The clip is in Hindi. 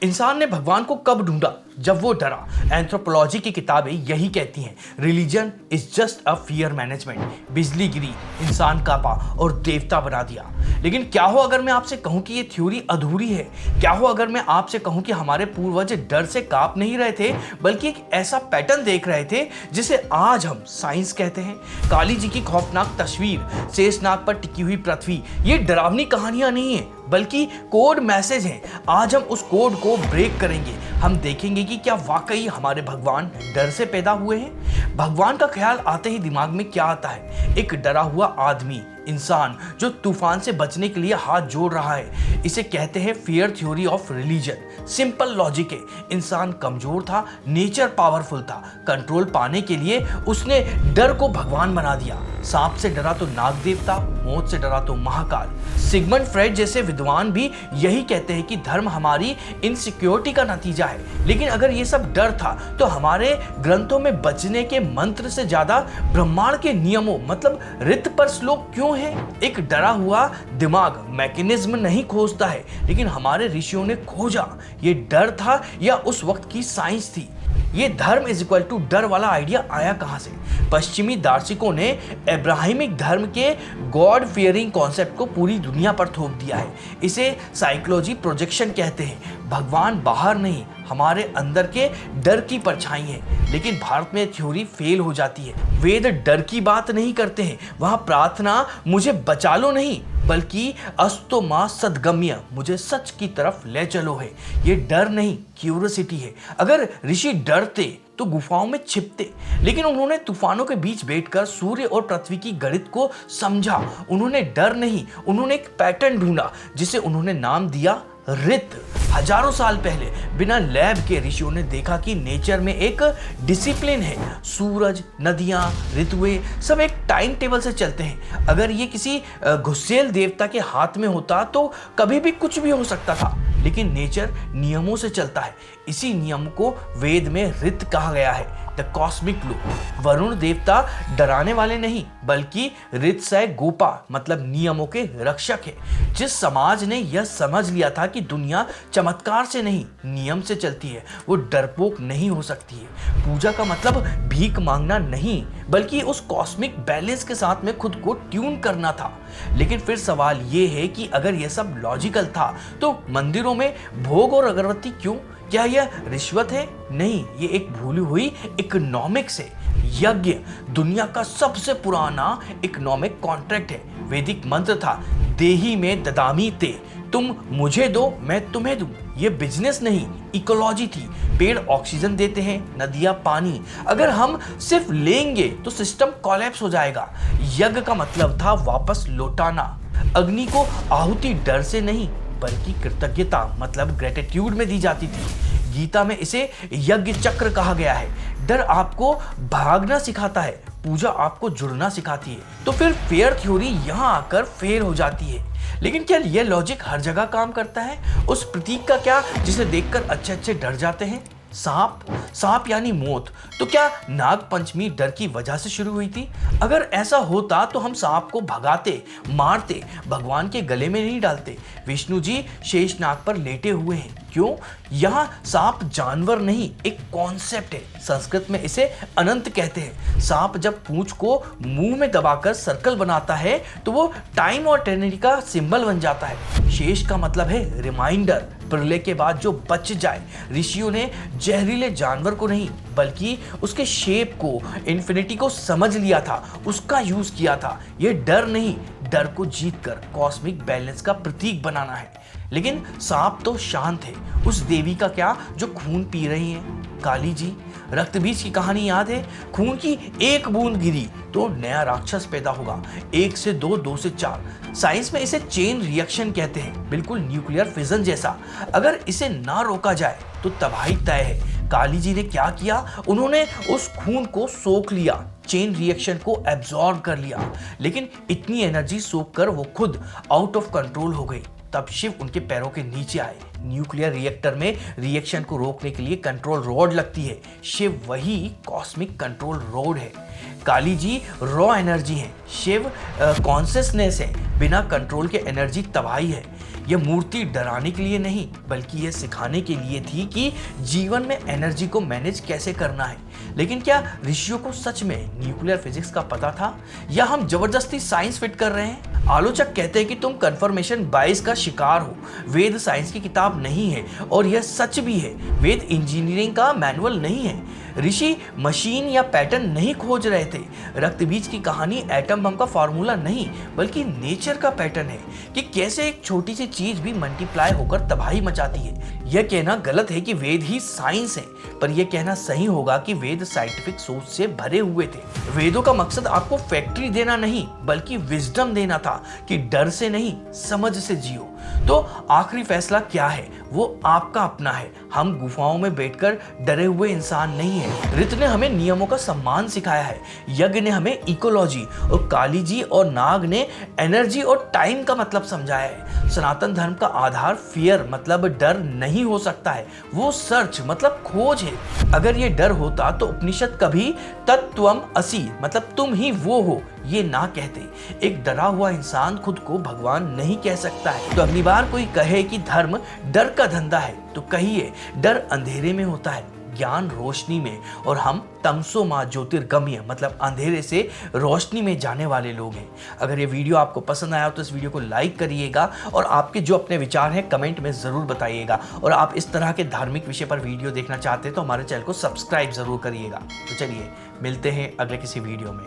इंसान ने भगवान को कब ढूंढा? जब वो डरा। एंथ्रोपोलॉजी की किताबें यही कहती हैं, religion is just a fear management. बिजली गिरी, इंसान कांपा और देवता बना दिया। लेकिन क्या हो अगर मैं आपसे कहूं कि ये थ्योरी अधूरी है? क्या हो अगर मैं आपसे कहूं कि हमारे पूर्वज डर से कांप नहीं रहे थे, बल्कि एक ऐसा पैटर्न देख रहे थे जिसे आज हम साइंस कहते हैं? काली जी की खौफनाक तस्वीर, शेषनाग पर टिकी हुई पृथ्वी, ये डरावनी कहानियां नहीं है बल्कि कोड मैसेज हैं। आज हम उस कोड को ब्रेक करेंगे। हम देखेंगे कि क्या वाकई हमारे भगवान डर से पैदा हुए हैं। भगवान का ख्याल आते ही दिमाग में क्या आता है? एक डरा हुआ आदमी, इंसान जो तूफान से बचने के लिए हाथ जोड़ रहा है। इसे कहते हैं fear theory of religion. Simple logic है, इंसान कमजोर था, नेचर पावरफुल था। कंट्रोल पाने के लिए उसने डर को भगवान बना दिया। सांप से डरा तो नाग देवता, मौत से डरा तो महाकाल। सिगमंड फ्रेड जैसे विद्वान भी यही कहते हैं कि धर्म हमारी इनसिक्योरिटी का नतीजा है। लेकिन अगर ये सब डर था तो हमारे ग्रंथों में बचने के मंत्र से ज्यादा ब्रह्मांड के नियमों मतलब रित पर श्लोक क्यों है? एक डरा हुआ दिमाग मैकेनिज्म नहीं खोजता है, लेकिन हमारे ऋषियों ने खोजा। ये डर था या उस वक्त की साइंस थी? ये धर्म इज इक्वल टू डर वाला आइडिया आया कहां से? पश्चिमी दार्शनिकों ने अब्राहमिक धर्म के गॉड फियरिंग कॉन्सेप्ट को पूरी दुनिया पर थोप दिया है। इसे साइकोलॉजी प्रोजेक्शन कहते हैं। भगवान बाहर नहीं, हमारे अंदर के डर की परछाई है। लेकिन भारत में थ्योरी फेल हो जाती है। वेद डर की बात नहीं करते हैं, वहां प्रार्थना मुझे बचा लो नहीं, बल्कि अस्तो मां सदगम्य, मुझे सच की तरफ ले चलो है। ये डर नहीं, क्यूरियोसिटी है। अगर ऋषि डरते तो गुफाओं में छिपते, लेकिन उन्होंने तूफानों के बीच बैठकर सूर्य और पृथ्वी की गणित को समझा। उन्होंने डर नहीं, उन्होंने एक पैटर्न ढूंढा जिसे उन्होंने नाम दिया रित। हजारों साल पहले बिना लैब के ऋषियों ने देखा कि नेचर में एक डिसिप्लिन है। सूरज, नदियां, ऋतुएं सब एक टाइम टेबल से चलते हैं। अगर ये किसी गुस्सेल देवता के हाथ में होता तो कभी भी कुछ भी हो सकता था, लेकिन नेचर नियमों से चलता है। इसी नियम को वेद में रित कहा गया है, द कॉस्मिक लॉ। वरुण देवता डराने वाले नहीं, बल्कि ऋतसय गोपा मतलब नियमों के रक्षक है। जिस समाज ने यह समझ लिया था कि दुनिया चमत्कार से नहीं नियम से चलती है, वो डरपोक नहीं हो सकती है। पूजा का मतलब भीख मांगना नहीं, बल्कि उस कॉस्मिक बैलेंस के साथ में खुद को ट्यून करना था। लेकिन फिर सवाल ये है कि अगर यह सब लॉजिकल था तो मंदिरों में भोग और अगरबत्ती क्यों? क्या यह रिश्वत है? नहीं, ये एक भूली हुई इकोनॉमिक्स है। यज्ञ दुनिया का सबसे पुराना इकोनॉमिक कॉन्ट्रैक्ट है। वैदिक मंत्र था, देही में ददामी ते, तुम मुझे दो मैं तुम्हें दूं। ये बिजनेस नहीं, इकोलॉजी थी। पेड़ ऑक्सीजन देते हैं, नदियां पानी। अगर हम सिर्फ लेंगे तो सिस्टम कोलैप्स हो जाएगा। यज्ञ का मतलब था वापस लौटाना। अग्नि को आहुति डर से नहीं बल्कि कृतज्ञता मतलब ग्रेटिट्यूड में दी जाती थी। गीता में इसे यज्ञ चक्र कहा गया है। डर आपको भागना सिखाता है, पूजा आपको जुड़ना सिखाती है। तो फिर फेयर थ्योरी यहाँ आकर फेल हो जाती है। लेकिन क्या यह लॉजिक हर जगह काम करता है? उस प्रतीक का क्या जिसे देखकर अच्छे अच्छे डर जाते हैं? सांप यानी मौत। तो क्या नाग पंचमी डर की वजह से शुरू हुई थी? अगर ऐसा होता तो हम सांप को भगाते, मारते, भगवान के गले में नहीं डालते। विष्णु जी शेषनाग पर लेटे हुए हैं, क्यों? यहाँ सांप जानवर नहीं, एक कॉन्सेप्ट है। संस्कृत में इसे अनंत कहते हैं। सांप जब पूंछ को मुंह में दबाकर सर्कल बनाता है तो वो टाइम और एटर्निटी का सिंबल बन जाता है। शेष का मतलब है रिमाइंडर, प्रलय के बाद जो बच जाए। ऋषियों ने जहरीले जानवर को नहीं बल्कि उसके शेप को, इन्फिनिटी को समझ लिया था, उसका यूज किया था। यह डर नहीं, डर को जीतकर कॉस्मिक बैलेंस का प्रतीक बनाना है। लेकिन सांप तो शांत है। उस देवी का क्या जो खून पी रही है? काली जी, रक्त बीज की कहानी याद है? खून की एक बूंद गिरी तो नया राक्षस पैदा होगा। 1 से 2, 2 से 4। साइंस में इसे चेन रिएक्शन कहते हैं, बिल्कुल न्यूक्लियर फिजन जैसा। अगर इसे ना रोका जाए तो तबाही तय है। काली जी ने क्या किया? उन्होंने उस खून को सोख लिया, चेन रिएक्शन को एब्जॉर्ब कर लिया। लेकिन इतनी एनर्जी सोख कर वो खुद आउट ऑफ कंट्रोल हो गई। तब शिव उनके पैरों के नीचे आए। न्यूक्लियर रिएक्टर में रिएक्शन को रोकने के लिए कंट्रोल रॉड लगती है। शिव वही कॉस्मिक कंट्रोल रॉड है। काली जी रॉ एनर्जी है, शिव कॉन्शियसनेस है, बिना कंट्रोल के एनर्जी तबाही है। यह मूर्ति डराने के लिए नहीं बल्कि यह सिखाने के लिए थी कि जीवन में एनर्जी को मैनेज कैसे करना है। लेकिन क्या ऋषियों को सच में न्यूक्लियर फिजिक्स का पता था या हम जबरदस्ती साइंस फिट कर रहे हैं? आलोचक कहते हैं कि तुम कंफर्मेशन बायस का शिकार हो। वेद साइंस की किताब नहीं है और यह सच भी है। वेद इंजीनियरिंग का मैनुअल नहीं है। ऋषि मशीन या पैटर्न नहीं खोज रहे थे। रक्त बीज की कहानी एटम बम का फॉर्मूला नहीं बल्कि नेचर का पैटर्न है कि कैसे एक छोटी सी चीज भी मल्टीप्लाई होकर तबाही मचाती है। यह कहना गलत है कि वेद ही साइंस है, पर यह कहना सही होगा कि वेद साइंटिफिक सोच से भरे हुए थे। वेदों का मकसद आपको फैक्ट्री देना नहीं बल्कि विजडम देना था कि डर से नहीं समझ से जियो। तो आखिरी फैसला क्या है वो आपका अपना है। हम गुफाओं में बैठकर डरे हुए इंसान नहीं है। ऋत ने हमें नियमों का सम्मान सिखाया है, यज्ञ ने हमें इकोलॉजी और काली जी और नाग ने एनर्जी और टाइम का मतलब समझाया है। सनातन धर्म का आधार फियर मतलब डर नहीं हो सकता है, वो सर्च मतलब खोज है। अगर ये डर होता तो उपनिषद कभी तत्त्वम असि मतलब तुम ही वो हो ये ना कहते। एक डरा हुआ इंसान खुद को भगवान नहीं कह सकता है। तो अगली बार कोई कहे कि धर्म डर का धंधा है तो कहिए डर अंधेरे में होता है, ज्ञान रोशनी में, और हम तमसो मां ज्योतिर्गम्य मतलब अंधेरे से रोशनी में जाने वाले लोग हैं। अगर ये वीडियो आपको पसंद आया तो इस वीडियो को लाइक करिएगा और आपके जो अपने विचार हैं कमेंट में ज़रूर बताइएगा। और आप इस तरह के धार्मिक विषय पर वीडियो देखना चाहते हैं तो हमारे चैनल को सब्सक्राइब ज़रूर करिएगा। तो चलिए मिलते हैं अगले किसी वीडियो में।